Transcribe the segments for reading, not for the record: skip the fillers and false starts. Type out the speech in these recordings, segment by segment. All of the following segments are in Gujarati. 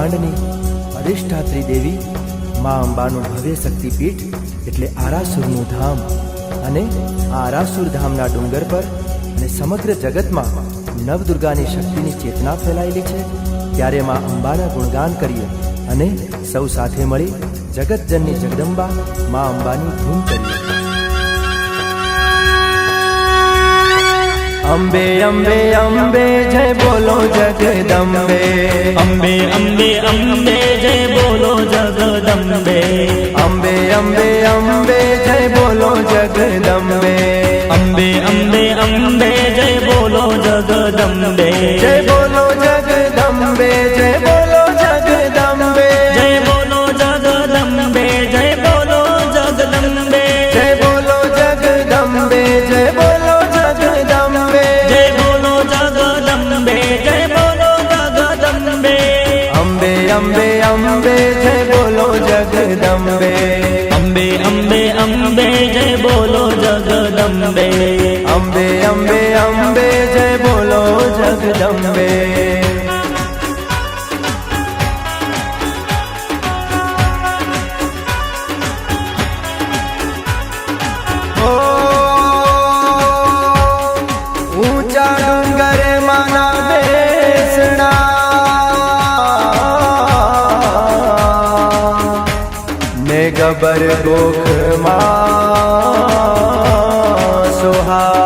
બ્રહ્માંડની અધિષ્ઠાત્રી દેવી મા અંબાનું ભવ્ય શક્તિપીઠ એટલે આરાસુરનું ધામ. અને આ આરાસુર ધામના ડુંગર પર અને સમગ્ર જગતમાં નવદુર્ગાની શક્તિની ચેતના ફેલાયેલી છે. ત્યારે મા અંબાના ગુણગાન કરીએ અને સૌ સાથે મળી જગતજનની જગદંબા મા અંબાની ધૂમ કરીએ. અંબે અંબે અંબે જય બોલો જગદંબે. અંબે અંબે અંબે જય બોલો જગદંબે. અંબે અંબે અંબે જય બોલો જગદંબે. અંબે અંબે અંબે જય બોલો જગદંબે. જય બોલો જગદંબે. જય બોલો જગદંબે. જય બોલો જગદંબે. જય બોલો જગદંબે. જય બોલો જગદંબે. જય બોલો જગદંબે. જય બોલો જગદંબે. જય બોલો જગદંબે. અંબે અંબે અંબે જય બોલો જગદંબે. અંબે અંબે અંબે જય બોલો જગદંબે. અંબે અંબે અંબે જય બોલો જગદંબે. ઊંચા ડુંગરે માના બેસણા ને ગબર ગોખમાં સોહા.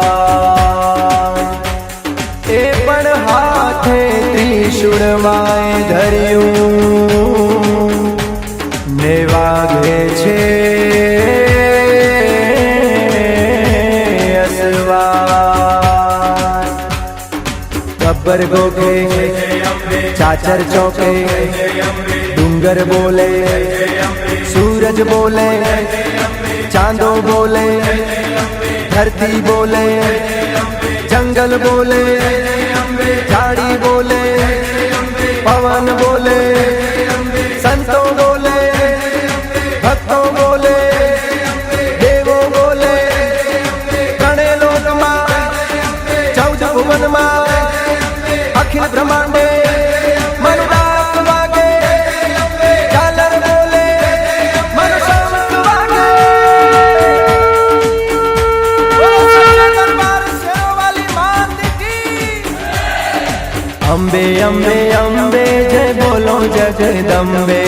એ પણ હાથે ત્રિશુળમાય ધર્યું ને વાગે છે અસવાર. ગબ્બર ગોખે ચાચર ચોકે ડુંગર બોલે सूरज बोले चांदो बोले धरती बोले जंगल बोले झाड़ी बोले पवन बोले संतों बोले भक्तों बोले देवों बोले गणे लोक मां 14 भुवन मां अखिल ब्रह्मांडे मनदात वागे झालर बोले अंबे अंबे अंबे जय बोलो जगदंबे.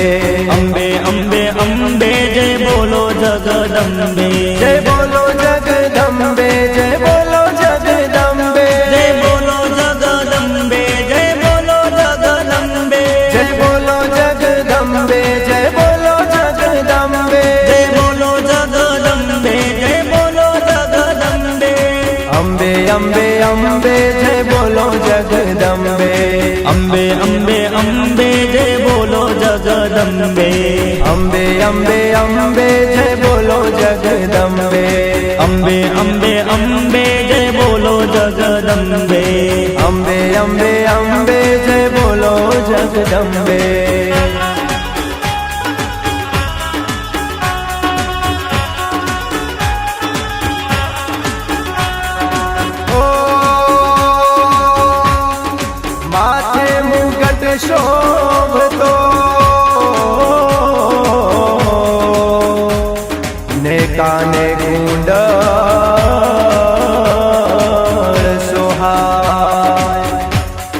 अंबे अंबे अंबे जय बोलो जगदंबे. जय बोलो जगदंबे. जय बोलो जगदंबे. जय बोलो जगदंबे. जय बोलो जगदंबे. जय बोलो जगदंबे. जय बोलो जगदंबे. जय बोलो जगदंबे. जय बोलो जगदंबे. अंबे अंबे अंबे जय बोलो जगदंबे. अंबे अंबे अंबे जय बोलो जगदंबे. अंबे अंबे अंबे जय बोलो जगदंबे. अंबे अंबे अंबे जय बोलो जगदंबे. अंबे अंबे अंबे जय बोलो जगदंबे. शोभतो ने काने कुंडल सोहाय.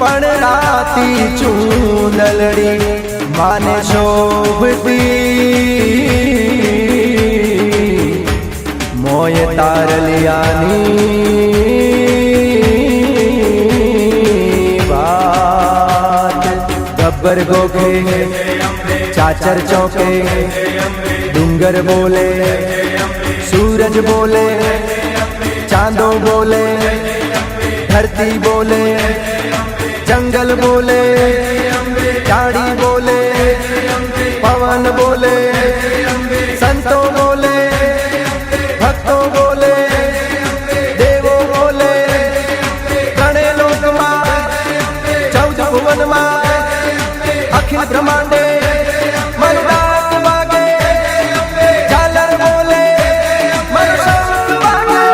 पण राती चूंदलड़ी माने शोभती मोय तारलियानी गब्बर गोखे चाचर चौके डूंगर बोले सूरज बोले चांदो बोले धरती बोले जंगल बोले झाड़ी बोले पवन बोले संतों बोले भक्तों बोले देवों बोले गणे लोक मां 14 भुवन मां अखिल ब्रह्मांडे मनदात वागे झालर बोले मन शंख वागे.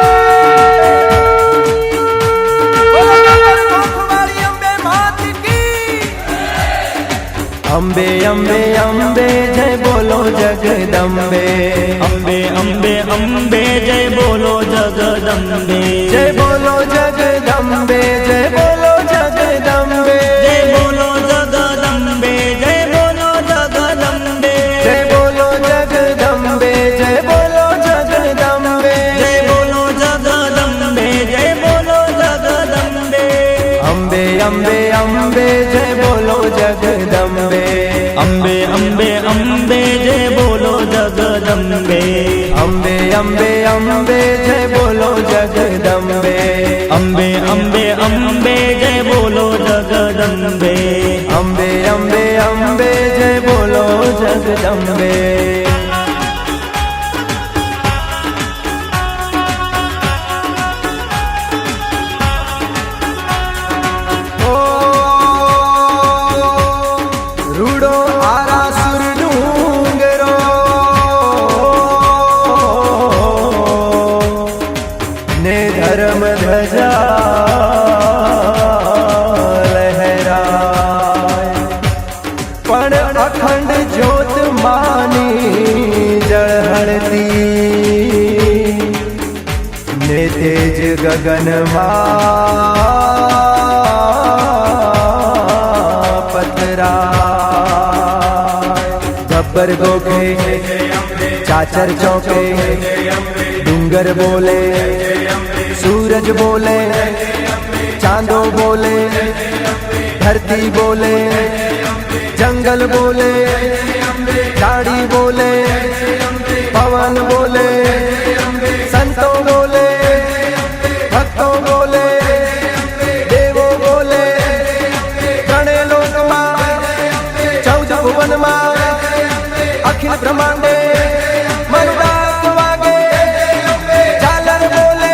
અંબે અંબે અંબે જય બોલો જગદંબે, અંબે અંબે અંબે જય બોલો જગદંબે, જય બોલો જગદંબે, જય બોલો જગદંબે, જય બોલો જગદંબે, જય બોલો જગદંબે, જય બોલો જગદંબે, જય બોલો જગદંબે, જય બોલો જગદંબે, જય બોલો જગદંબે, અંબે અંબે અંબે જય બોલો જગદંબે, અંબે અંબે અંબે જય બોલો જગદંબે, અંબે અંબે અંબે જય બોલો જગદંબે, અંબે અંબે અંબે જય બોલો જગદંબે, અંબે અંબે અંબે જય બોલો જગદંબે. ઓ રૂડો આરાસુર ડુંગરો, ને ધર્મ ધજા લહેરાય, પણ અખંડ જ્યોત માની જળહળતી, ને તેજ ગગનમાં પથરાય. ગબ્બર ગોખે ચાચર ચોકે, ડુંગર બોલે सूरज बोले, चांदो बोले, धरती बोले, जंगल बोले, झाड़ी बोले, पवन बोले, संतों बोले, भक्तों बोले, देवो बोले, गणे लोक मां, 14 भुवन मां, अखिल ब्रह्मांडे मनुदास वागे, झालर बोले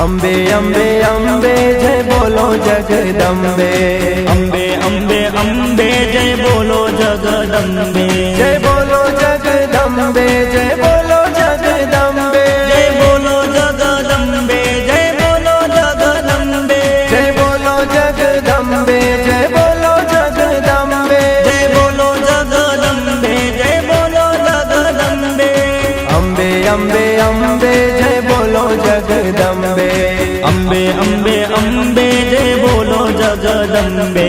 अंबे अंबे अंबे जय बोलो जगदंबे, અંબે અંબે અંબે જય બોલો જગદંબે, जय बोलो जगदंबे, जय बोलो जगदंबे, જય બોલો જગદંબે, જય બોલો જગદંબે, जय बोलो जगदंबे, जय बोलो जगदंबे, જય બોલો જગદંબે, જય બોલો જગદંબે, अंबे अंबे अंबे जय बोलो जगदंबे, અંબે અંબે અંબે જય બોલો જગદંબે,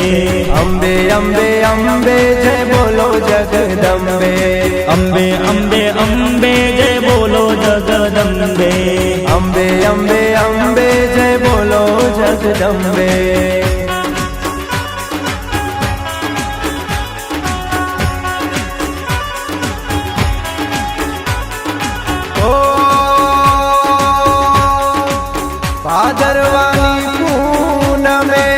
अंबे अंबे अंबे जय बोलो जगदंबे, અંબે અંબે અંબે જય બોલો જગદંબે, अंबे अंबे अंबे जय बोलो जगदंबे. ओ भादरवानी पूनमे,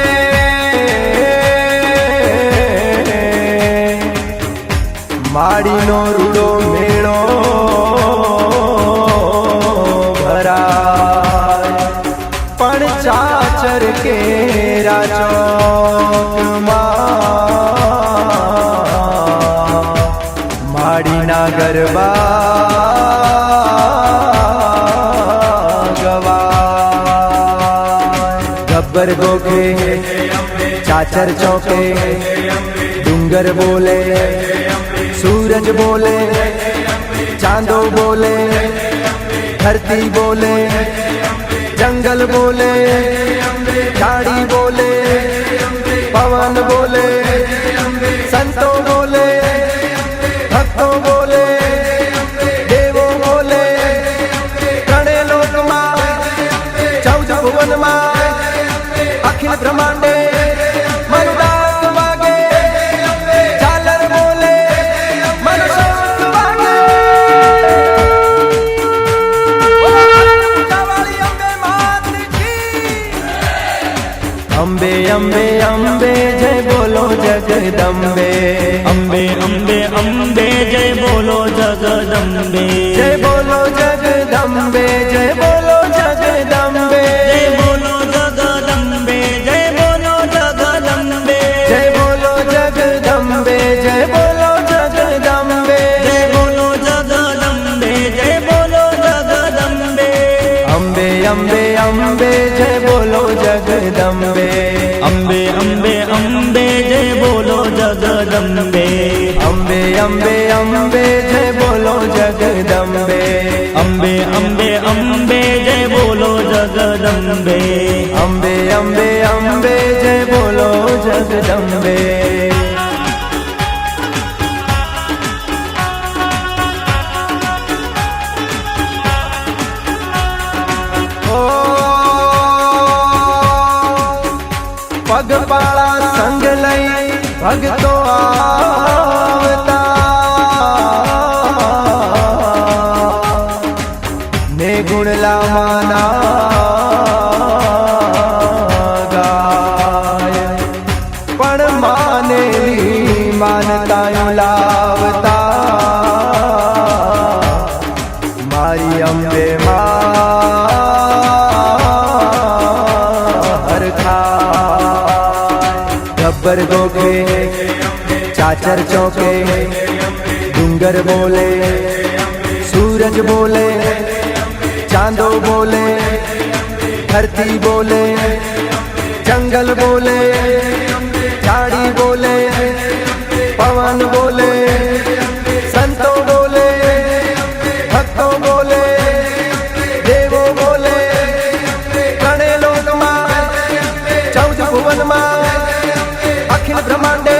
माड़ीनो रूडो मेळो भराय, पण चाचर केरा चौकमां माड़ीना गरबा गवाय. गब्बर गोखे चाचर चौके, डूंगर बोले, सूरज बोले, चांदो बोले, धरती बोले, जंगल बोले, झाड़ी बोले, पवन बोले, संतों बोले, भक्तों बोले, देवो बोले, गणे लोक मां, 14 भुवन मां, अखिल ब्रह्मांडे मनुदास वागे, झालर बोले मनुष्य वागे. अंबे अंबे अंबे जय बोलो जगदंबे, અંબે અંબે અંબે જય બોલો જગદંબે, जय बोलो जगदंबे, जय बोलो जगदंबे, જય બોલો જગદંબે, જય બોલો જગદંબે, जय बोलो जगदंबे, जय बोलो जगदंबे, જય બોલો જગદંબે, જય બોલો જગદંબે, અંબે અંબે જય બોલો જગદંબે અંબે અંબે અંબે જય બોલો જગદંબે અંબે અંબે અંબે જય બોલો જગદંબે અંબે અંબે અંબે જય બોલો જગદંબે અંબે અંબે અંબે જય બોલો જગદંબે પગપાળા સંગ લઈ ભગતો આવતા ને ગુણલામાના ગાય પણ માનેલી માનતાયું લાવતા મારી અંબે गब्बर गोखे चाचर चौके डूंगर बोले सूरज बोले चांदो बोले धरती बोले जंगल बोले झाड़ी बोले पवन बोले संतों बोले भक्तों बोले देवो बोले गणे लोक मां 14 भुवन मां अखिल ब्रह्मांडे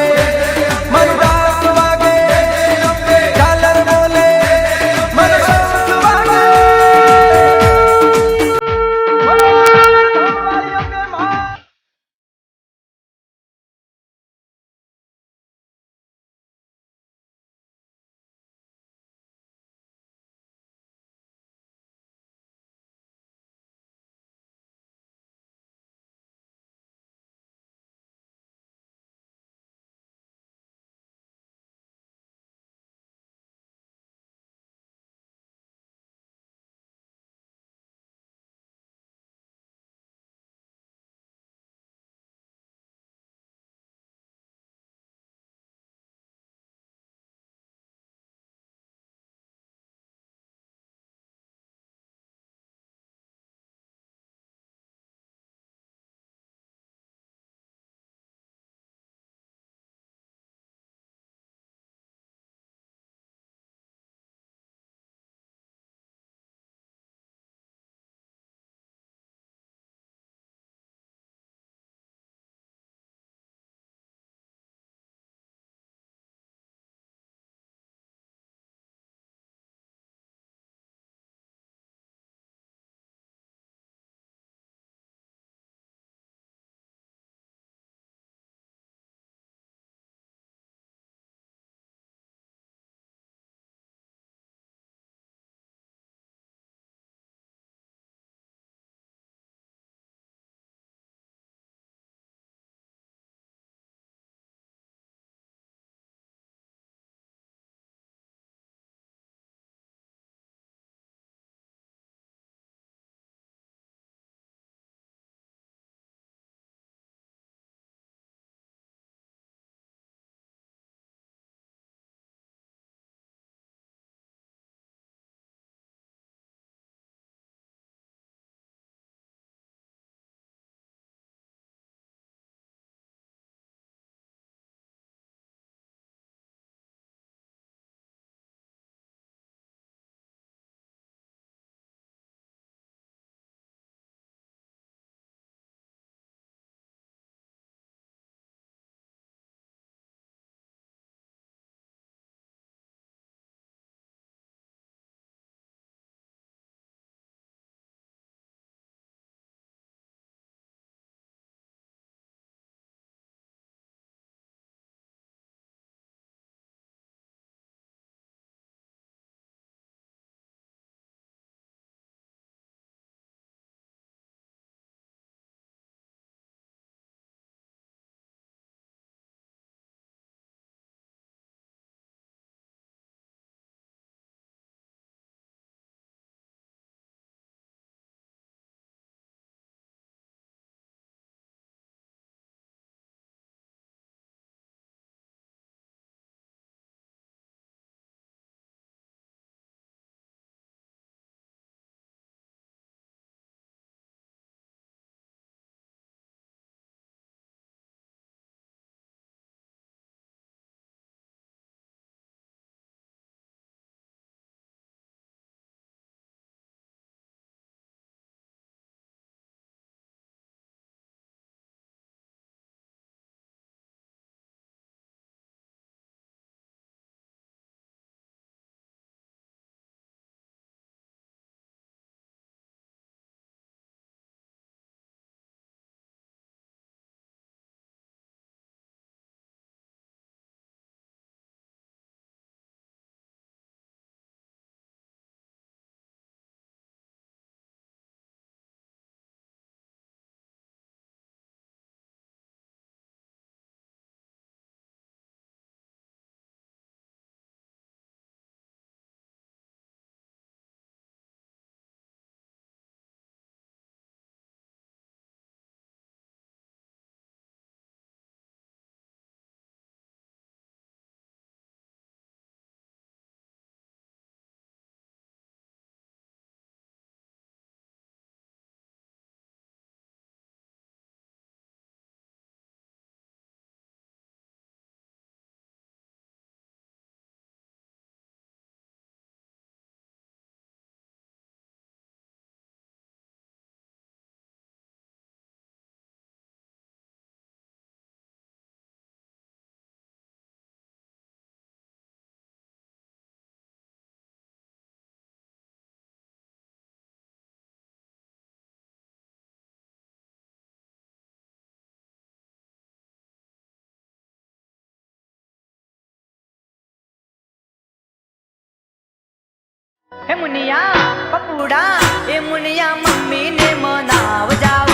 હે મુનિયા પપુડા એ મુનિયા મમ્મી ને મનાવ જાવ